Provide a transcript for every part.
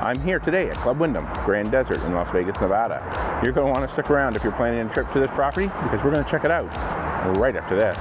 I'm here today at Club Wyndham Grand Desert in Las Vegas, Nevada. You're going to want to stick around if you're planning a trip to this property because we're going to check it out right after this.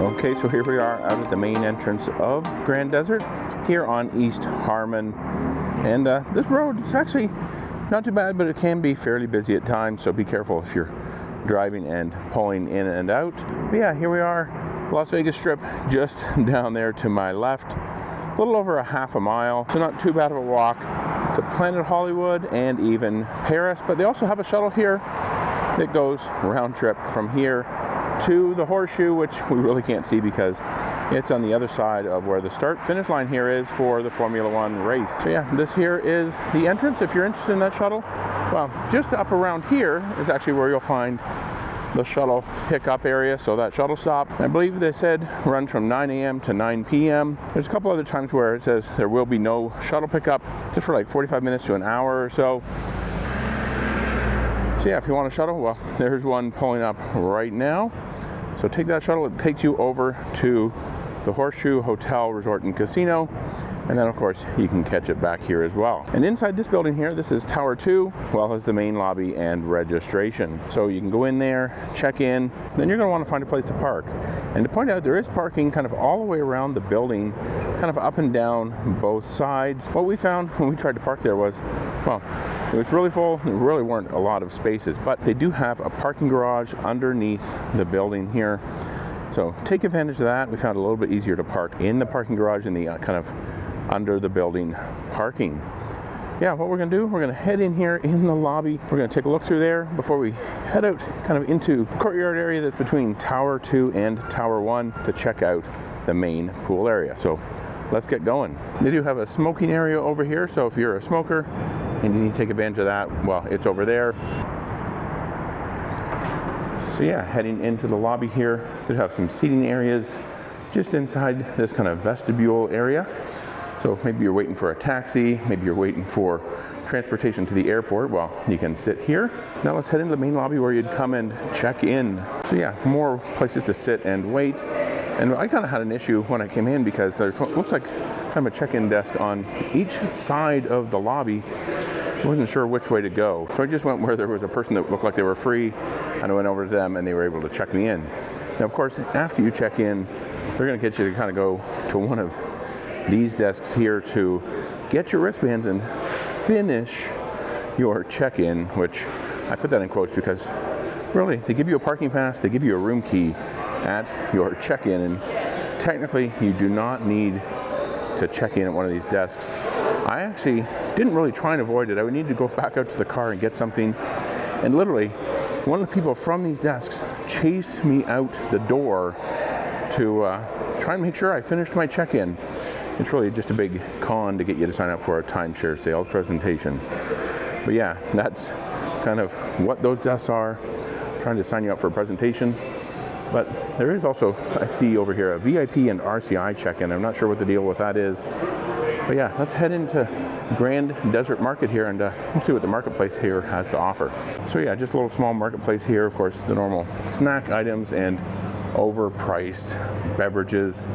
Okay, so here we are out at the main entrance of Grand Desert here on East Harmon. And this road is actually not too bad, but it can be fairly busy at times, so be careful if you're driving and pulling in and out. But yeah, here we are, Las Vegas Strip just down there to my left. A little over a half a mile, so not too bad of a walk to Planet Hollywood and even Paris. But they also have a shuttle here that goes round trip from here to the Horseshoe, which we really can't see because it's on the other side of where the start finish line here is for the Formula One race. So yeah, this here is the entrance if you're interested in that shuttle. Well, just up around here is actually where you'll find the shuttle pickup area, so that shuttle stop. I believe they said runs from 9 a.m. to 9 p.m. There's a couple other times where it says there will be no shuttle pickup, just for like 45 minutes to an hour or so. So yeah, if you want a shuttle, well, there's one pulling up right now. So take that shuttle, it takes you over to the Horseshoe Hotel, Resort and Casino. And then of course you can catch it back here as well. And inside this building here, this is Tower 2, well as the main lobby and registration. So you can go in there, check in, then you're gonna wanna find a place to park. And to point out, there is parking kind of all the way around the building, kind of up and down both sides. What we found when we tried to park there was, well, it was really full. There really weren't a lot of spaces, but they do have a parking garage underneath the building here. So take advantage of that. We found it a little bit easier to park in the parking garage in the kind of under the building parking. Yeah, what we're gonna do, we're gonna head in here in the lobby. We're gonna take a look through there before we head out kind of into the courtyard area that's between Tower 2 and Tower 1 to check out the main pool area. So let's get going. They do have a smoking area over here, so if you're a smoker and you need to take advantage of that, well, it's over there. So yeah, heading into the lobby here, they have some seating areas just inside this kind of vestibule area. So maybe you're waiting for a taxi, maybe you're waiting for transportation to the airport. Well, you can sit here. Now let's head into the main lobby where you'd come and check in. So yeah, more places to sit and wait. And I kind of had an issue when I came in because there's what looks like kind of a check-in desk on each side of the lobby. I wasn't sure which way to go. So I just went where there was a person that looked like they were free, and I went over to them and they were able to check me in. Now, of course, after you check in, they're gonna get you to kind of go to one of these desks here to get your wristbands and finish your check-in, which I put that in quotes because really, they give you a parking pass, they give you a room key at your check-in, and technically you do not need to check in at one of these desks. I actually didn't really try and avoid it. I would need to go back out to the car and get something, and literally one of the people from these desks chased me out the door to try and make sure I finished my check-in. It's really just a big con to get you to sign up for a timeshare sales presentation. But yeah, that's kind of what those desks are, trying to sign you up for a presentation. But there is also, I see over here, a VIP and RCI check-in. I'm not sure what the deal with that is. But yeah, let's head into Grand Desert Market here and we'll see what the marketplace here has to offer. So yeah, just a little small marketplace here. Of course, the normal snack items and overpriced beverages.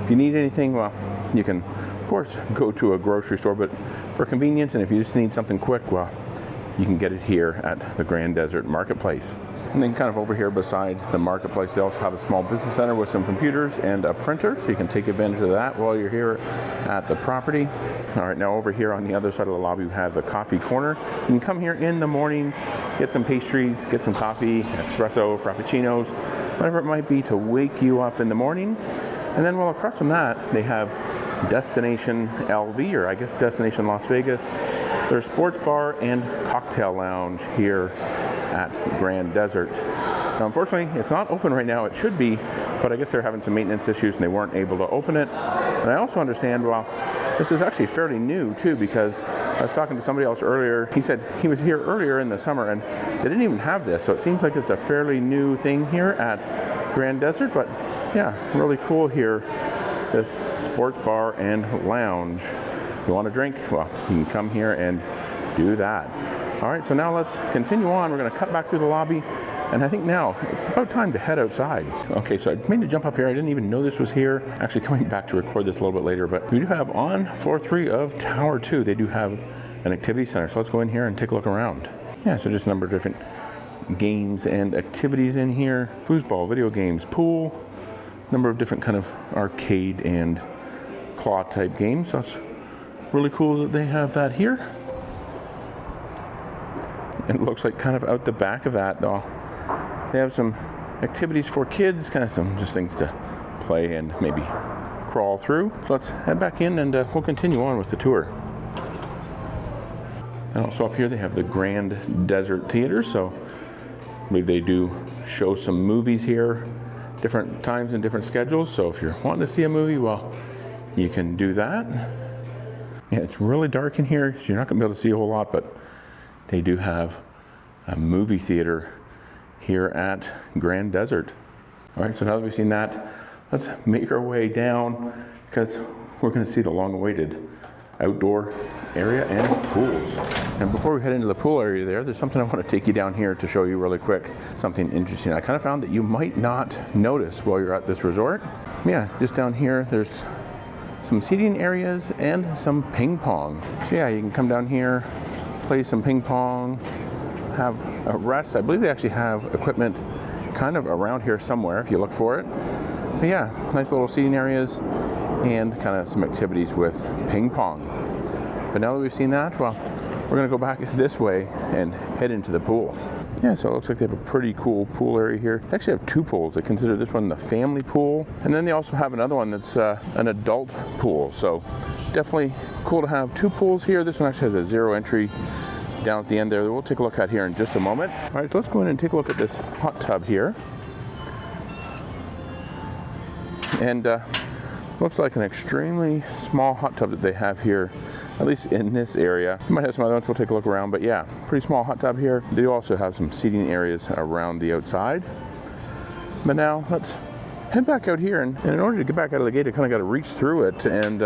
If you need anything, well, you can, of course, go to a grocery store, but for convenience, and if you just need something quick, well, you can get it here at the Grand Desert Marketplace. And then kind of over here beside the marketplace, they also have a small business center with some computers and a printer, so you can take advantage of that while you're here at the property. All right, now over here on the other side of the lobby, we have the coffee corner. You can come here in the morning, get some pastries, get some coffee, espresso, frappuccinos, whatever it might be to wake you up in the morning. And then, well, across from that, they have Destination LV, or I guess Destination Las Vegas. There's sports bar and cocktail lounge here at Grand Desert. Now, unfortunately, it's not open right now. It should be, but I guess they're having some maintenance issues and they weren't able to open it. And I also understand, well, this is actually fairly new too, because I was talking to somebody else earlier. He said he was here earlier in the summer and they didn't even have this. So it seems like it's a fairly new thing here at Grand Desert, but yeah, really cool here. This sports bar and lounge. If you want a drink, well, you can come here and do that. All right, so now let's continue on. We're gonna cut back through the lobby And I think now it's about time to head outside. Okay, so I made the jump up here. I didn't even know this was here. Actually coming back to record this a little bit later, but we do have on floor 3 of Tower 2, they do have an activity center. So let's go in here and take a look around. Yeah, so just a number of different games and activities in here. Foosball, video games, pool, number of different kind of arcade and claw type games. So it's really cool that they have that here. And it looks like kind of out the back of that though, they have some activities for kids, kind of some just things to play and maybe crawl through. So let's head back in and we'll continue on with the tour. And also up here they have the Grand Desert Theater, so I believe they do show some movies here, different times and different schedules. So if you're wanting to see a movie, well, you can do that. Yeah, it's really dark in here, so you're not going to be able to see a whole lot, but they do have a movie theater here at Grand Desert. All right, so now that we've seen that, let's make our way down because we're going to see the long-awaited outdoor area and pools. And before we head into the pool area there's something I want to take you down here to show you really quick, something interesting. I kind of found that you might not notice while you're at this resort. Yeah, just down here, there's some seating areas and some ping pong. So yeah, you can come down here, play some ping pong, have a rest. I believe they actually have equipment kind of around here somewhere if you look for it. But yeah, nice little seating areas and kind of some activities with ping pong. But now that we've seen that, well, we're gonna go back this way and head into the pool. Yeah, so it looks like they have a pretty cool pool area here. They actually have 2 pools. They consider this one the family pool. And then they also have another one that's an adult pool. So definitely cool to have 2 pools here. This one actually has a 0 entry down at the end there that we'll take a look at here in just a moment. All right, so let's go in and take a look at this hot tub here. And looks like an extremely small hot tub that they have here, at least in this area. You might have some other ones, we'll take a look around, but yeah, pretty small hot tub here. They do also have some seating areas around the outside. But now let's head back out here, and in order to get back out of the gate, I kind of got to reach through it and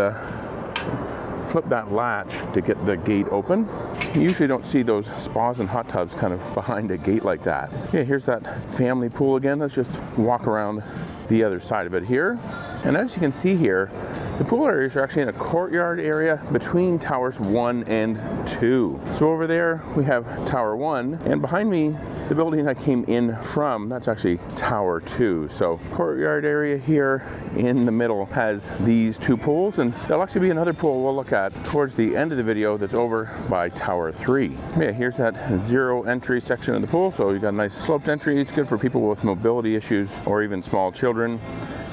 flip that latch to get the gate open. You usually don't see those spas and hot tubs kind of behind a gate like that. Yeah, here's that family pool again. Let's just walk around the other side of it here. And as you can see here, the pool areas are actually in a courtyard area between towers 1 and 2. So over there we have Tower 1, and behind me, the building I came in from, that's actually Tower 2. So courtyard area here in the middle has these 2 pools, and there'll actually be another pool we'll look at towards the end of the video that's over by Tower 3. Yeah, here's that 0 entry section of the pool. So you got a nice sloped entry. It's good for people with mobility issues or even small children.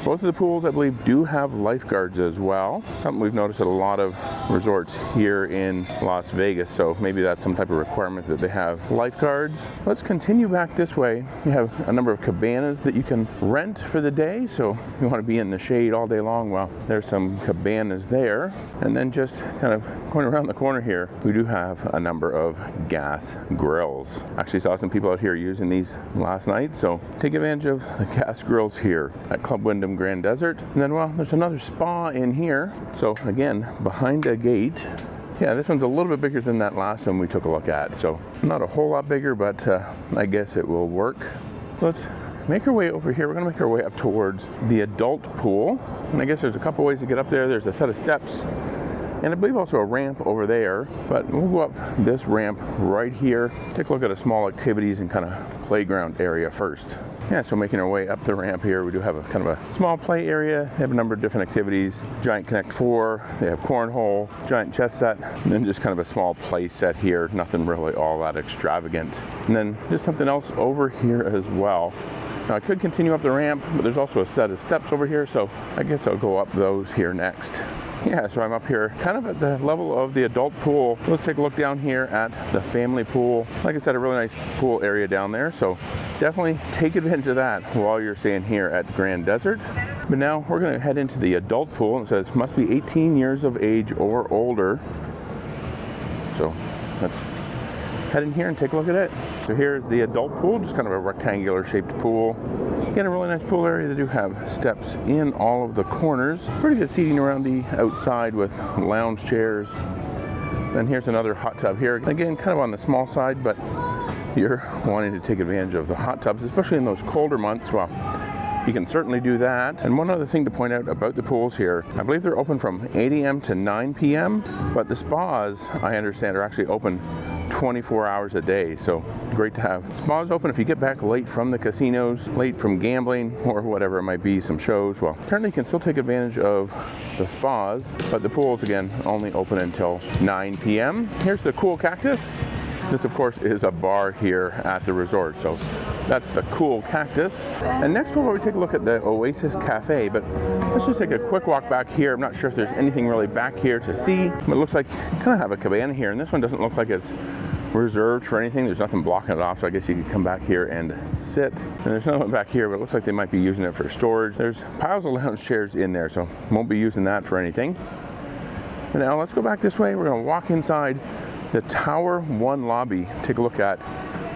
Both of the pools, I believe, do have lifeguards as well. Something we've noticed at a lot of resorts here in Las Vegas. So maybe that's some type of requirement that they have lifeguards. Let's continue back this way. We have a number of cabanas that you can rent for the day. So if you want to be in the shade all day long, well, there's some cabanas there. And then just kind of going around the corner here, we do have a number of gas grills. Actually saw some people out here using these last night. So take advantage of the gas grills here at Club Wyndham Grand Desert. And then, well, there's another spa in here. So again, behind a gate. Yeah, this one's a little bit bigger than that last one we took a look at. So not a whole lot bigger, but I guess it will work. Let's make our way over here. We're gonna make our way up towards the adult pool. And I guess there's a couple ways to get up there. There's a set of steps, and I believe also a ramp over there, but we'll go up this ramp right here. Take a look at a small activities and kind of playground area first. Yeah, so making our way up the ramp here, we do have a kind of a small play area. They have a number of different activities. Giant Connect 4, they have cornhole, giant chess set, and then just kind of a small play set here. Nothing really all that extravagant. And then just something else over here as well. Now I could continue up the ramp, but there's also a set of steps over here, so I guess I'll go up those here next. Yeah, so I'm up here kind of at the level of the adult pool. Let's take a look down here at the family pool. Like I said, a really nice pool area down there, so definitely take advantage of that while you're staying here at Grand Desert. But now we're gonna head into the adult pool, and it says must be 18 years of age or older. So let's head in here and take a look at it. So here's the adult pool, just kind of a rectangular shaped pool. Again, a really nice pool area. They do have steps in all of the corners. Pretty good seating around the outside with lounge chairs. Then here's another hot tub here. Again, kind of on the small side, but you're wanting to take advantage of the hot tubs, especially in those colder months, well, you can certainly do that. And one other thing to point out about the pools here, I believe they're open from 8 a.m. to 9 p.m., but the spas, I understand, are actually open 24 hours a day. So great to have spas open if you get back late from the casinos, late from gambling, or whatever it might be, some shows. Well, apparently you can still take advantage of the spas, but the pools, again, only open until 9 p.m. Here's the Cool Cactus. This, of course, is a bar here at the resort, so that's the Cool Cactus. And next we'll take a look at the Oasis Cafe, but let's just take a quick walk back here. I'm not sure if there's anything really back here to see, but it looks like you kind of have a cabana here, and this one doesn't look like it's reserved for anything. There's nothing blocking it off, so I guess you could come back here and sit. And there's no one back here, but it looks like they might be using it for storage. There's piles of lounge chairs in there, so won't be using that for anything. But now let's go back this way. We're going to walk inside the Tower 1 lobby, take a look at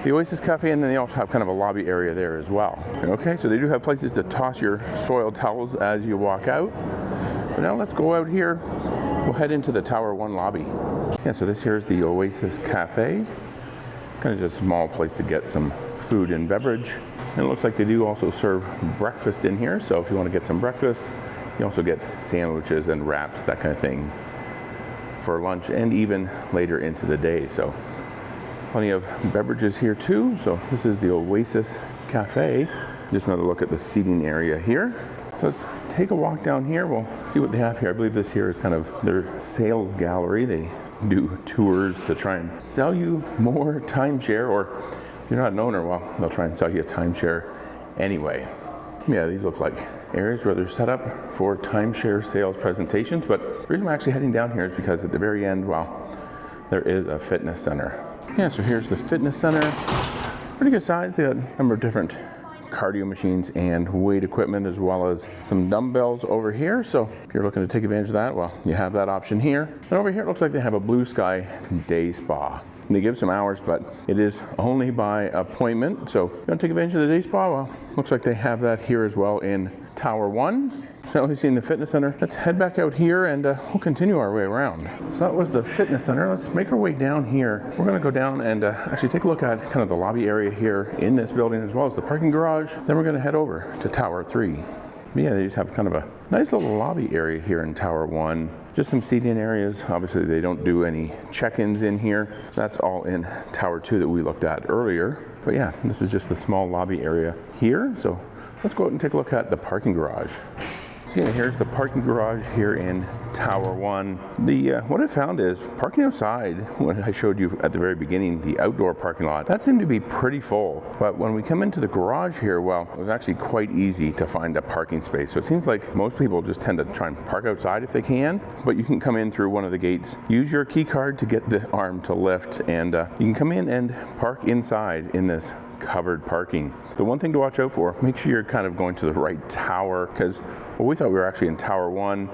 the Oasis Cafe, and then they also have kind of a lobby area there as well. Okay, so they do have places to toss your soiled towels as you walk out. But now let's go out here. We'll head into the Tower 1 lobby. Yeah, so this here is the Oasis Cafe. Kind of just a small place to get some food and beverage. And it looks like they do also serve breakfast in here, so if you want to get some breakfast, you also get sandwiches and wraps, that kind of thing, for lunch and even later into the day. So plenty of beverages here too. So this is the Oasis Cafe. Just another look at the seating area here. So let's take a walk down here. We'll see what they have here. I believe this here is kind of their sales gallery. They do tours to try and sell you more timeshare, or if you're not an owner, well, they'll try and sell you a timeshare anyway. Yeah, these look like areas where they're set up for timeshare sales presentations, but the reason I'm actually heading down here is because at the very end, well, there is a fitness center. Yeah, so here's the fitness center. Pretty good size. They got a number of different cardio machines and weight equipment, as well as some dumbbells over here. So if you're looking to take advantage of that, well, you have that option here. And over here, it looks like they have a blue sky day spa. They give some hours, but it is only by appointment. So if you want to take advantage of the day spa, well, looks like they have that here as well in Tower 1. So we've seen the fitness center. Let's head back out here and we'll continue our way around. So that was the fitness center. Let's make our way down here. We're gonna go down and actually take a look at kind of the lobby area here in this building, as well as the parking garage. Then we're gonna head over to Tower 3. But yeah, they just have kind of a nice little lobby area here in Tower 1. Just some seating areas. Obviously, they don't do any check-ins in here. That's all in Tower 2 that we looked at earlier. But yeah, this is just the small lobby area here. So let's go out and take a look at the parking garage. So yeah, here's the parking garage here in Tower 1. What I found is parking outside, when I showed you at the very beginning, the outdoor parking lot, that seemed to be pretty full. But when we come into the garage here, well, it was actually quite easy to find a parking space. So it seems like most people just tend to try and park outside if they can, but you can come in through one of the gates, use your key card to get the arm to lift, and you can come in and park inside in this covered parking. The one thing to watch out for, make sure you're kind of going to the right tower, because we thought we were actually in Tower 1.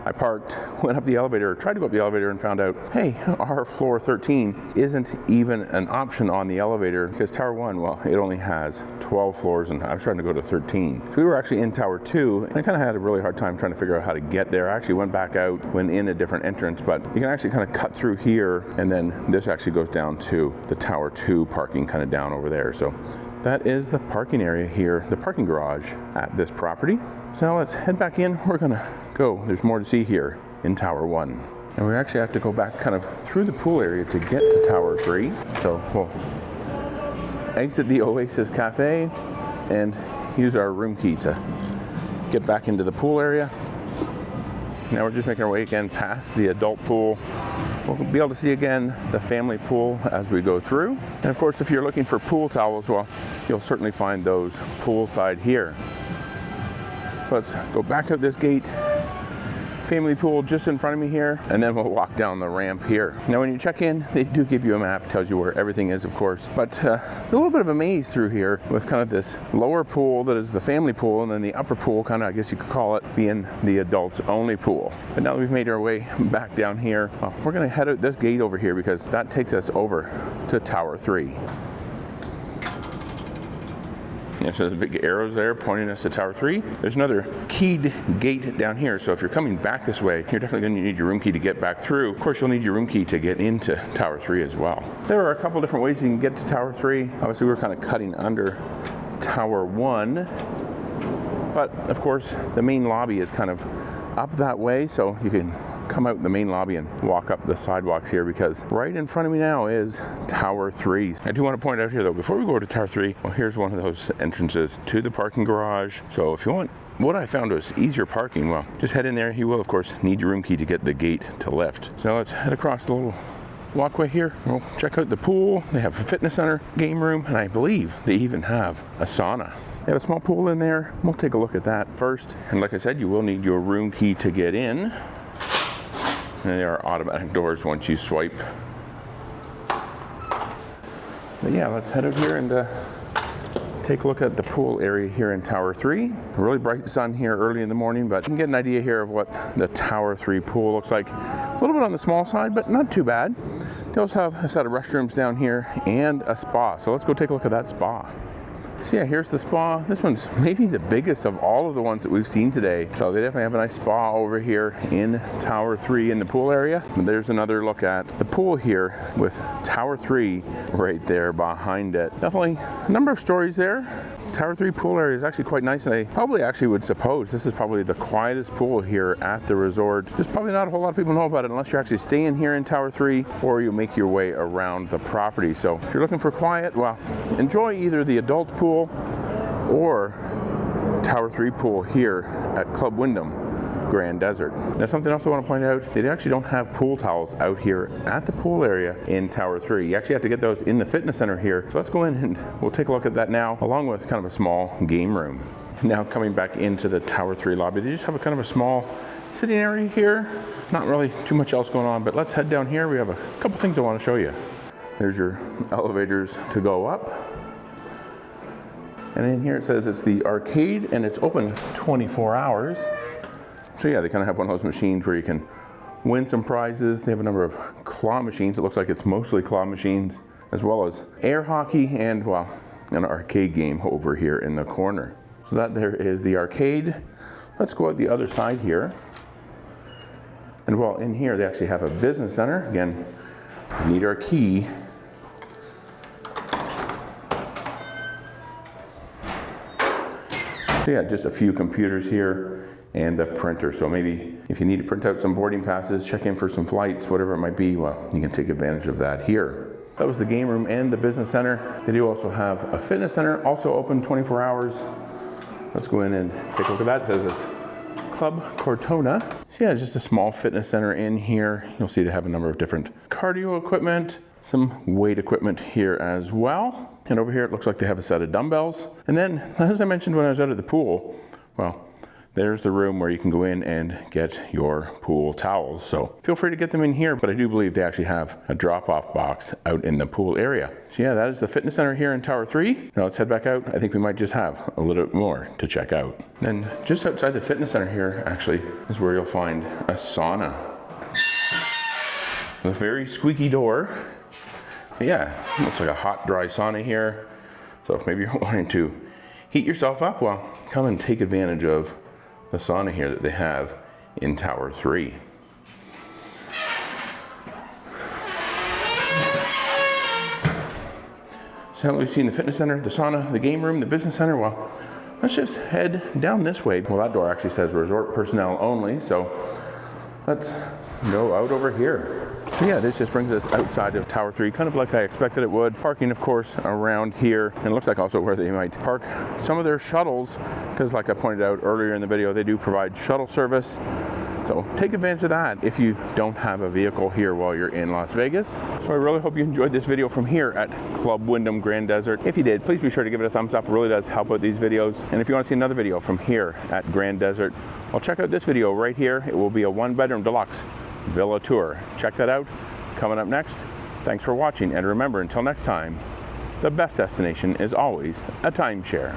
I parked, went up the elevator, tried to go up the elevator and found out, hey, our floor 13 isn't even an option on the elevator, because Tower 1, well, it only has 12 floors and I was trying to go to 13. So we were actually in Tower 2 and I kind of had a really hard time trying to figure out how to get there. I actually went back out, went in a different entrance, but you can actually kind of cut through here, and then this actually goes down to the Tower 2 parking kind of down over there. So that is the parking area here, the parking garage at this property. So now let's head back in. We're gonna go. There's more to see here in Tower 1. And we actually have to go back kind of through the pool area to get to Tower 3. So we'll exit the Oasis Cafe and use our room key to get back into the pool area. Now we're just making our way again past the adult pool. We'll be able to see again the family pool as we go through. And of course, if you're looking for pool towels, well, you'll certainly find those poolside here. So let's go back out this gate. Family pool just in front of me here, and then we'll walk down the ramp here. Now when you check in, they do give you a map, tells you where everything is, of course, but it's a little bit of a maze through here with kind of this lower pool that is the family pool, and then the upper pool, kind of, I guess you could call it, being the adults only pool. But now that we've made our way back down here, well, we're gonna head out this gate over here because that takes us over to Tower 3. Yeah, so the big arrows there pointing us to Tower 3. There's another keyed gate down here, so if you're coming back this way, you're definitely going to need your room key to get back through. Of course, you'll need your room key to get into Tower 3 as well. There are a couple different ways you can get to Tower 3. Obviously, we're kind of cutting under Tower 1, but of course, the main lobby is kind of up that way, so you can come out the main lobby and walk up the sidewalks here, because right in front of me now is Tower 3. I do want to point out here though, before we go to Tower 3, well, here's one of those entrances to the parking garage. So if you want what I found was easier parking, well, just head in there. You will of course need your room key to get the gate to lift. So let's head across the little walkway here. We'll check out the pool. They have a fitness center, game room, and I believe they even have a sauna. They have a small pool in there. We'll take a look at that first. And like I said, you will need your room key to get in. And there are automatic doors once you swipe. But yeah, let's head out here and take a look at the pool area here in Tower 3. A really bright sun here early in the morning, but you can get an idea here of what the Tower 3 pool looks like. A little bit on the small side, but not too bad. They also have a set of restrooms down here and a spa. So let's go take a look at that spa. So yeah, here's the spa. This one's maybe the biggest of all of the ones that we've seen today. So they definitely have a nice spa over here in Tower 3 in the pool area. And there's another look at the pool here with Tower 3 right there behind it. Definitely a number of stories there. Tower 3 pool area is actually quite nice. I probably actually would suppose this is probably the quietest pool here at the resort. There's probably not a whole lot of people know about it unless you're actually staying here in Tower 3 or you make your way around the property. So if you're looking for quiet, well, enjoy either the adult pool or Tower 3 pool here at Club Wyndham Grand Desert. Now, something else I want to point out, they actually don't have pool towels out here at the pool area in Tower 3. You actually have to get those in the fitness center here. So let's go in and we'll take a look at that now, along with kind of a small game room. Now coming back into the Tower 3 lobby, they just have a kind of a small sitting area here. Not really too much else going on, but let's head down here. We have a couple things I want to show you. There's your elevators to go up. And in here it says it's the arcade and it's open 24 hours. So yeah, they kind of have one of those machines where you can win some prizes. They have a number of claw machines. It looks like it's mostly claw machines, as well as air hockey and, well, an arcade game over here in the corner. So that there is the arcade. Let's go out the other side here. And well, in here they actually have a business center. Again, we need our key. So yeah, just a few computers here and a printer. So maybe if you need to print out some boarding passes, check in for some flights, whatever it might be, well, you can take advantage of that here. That was the game room and the business center. They do also have a fitness center, also open 24 hours. Let's go in and take a look at that. It says it's Club Cortona. So yeah, just a small fitness center in here. You'll see they have a number of different cardio equipment, some weight equipment here as well. And over here it looks like they have a set of dumbbells. And then, as I mentioned when I was out at the pool, well, there's the room where you can go in and get your pool towels. So feel free to get them in here, but I do believe they actually have a drop-off box out in the pool area. So yeah, that is the fitness center here in Tower 3. Now let's head back out. I think we might just have a little bit more to check out. Then just outside the fitness center here, actually, is where you'll find a sauna. A very squeaky door. But yeah, looks like a hot, dry sauna here. So if maybe you're wanting to heat yourself up, well, come and take advantage of the sauna here that they have in Tower 3. So we've seen the fitness center, the sauna, the game room, the business center. Well, let's just head down this way. Well, that door actually says resort personnel only, so let's go out over here. So yeah, this just brings us outside of Tower 3, kind of like I expected it would. Parking, of course, around here. And it looks like also where they might park some of their shuttles, because like I pointed out earlier in the video, they do provide shuttle service. So take advantage of that if you don't have a vehicle here while you're in Las Vegas. So I really hope you enjoyed this video from here at Club Wyndham Grand Desert. If you did, please be sure to give it a thumbs up. It really does help out these videos. And if you want to see another video from here at Grand Desert, well, check out this video right here. It will be a 1-bedroom deluxe villa tour. Check that out. Coming up next. Thanks for watching, and remember, until next time, the best destination is always a timeshare.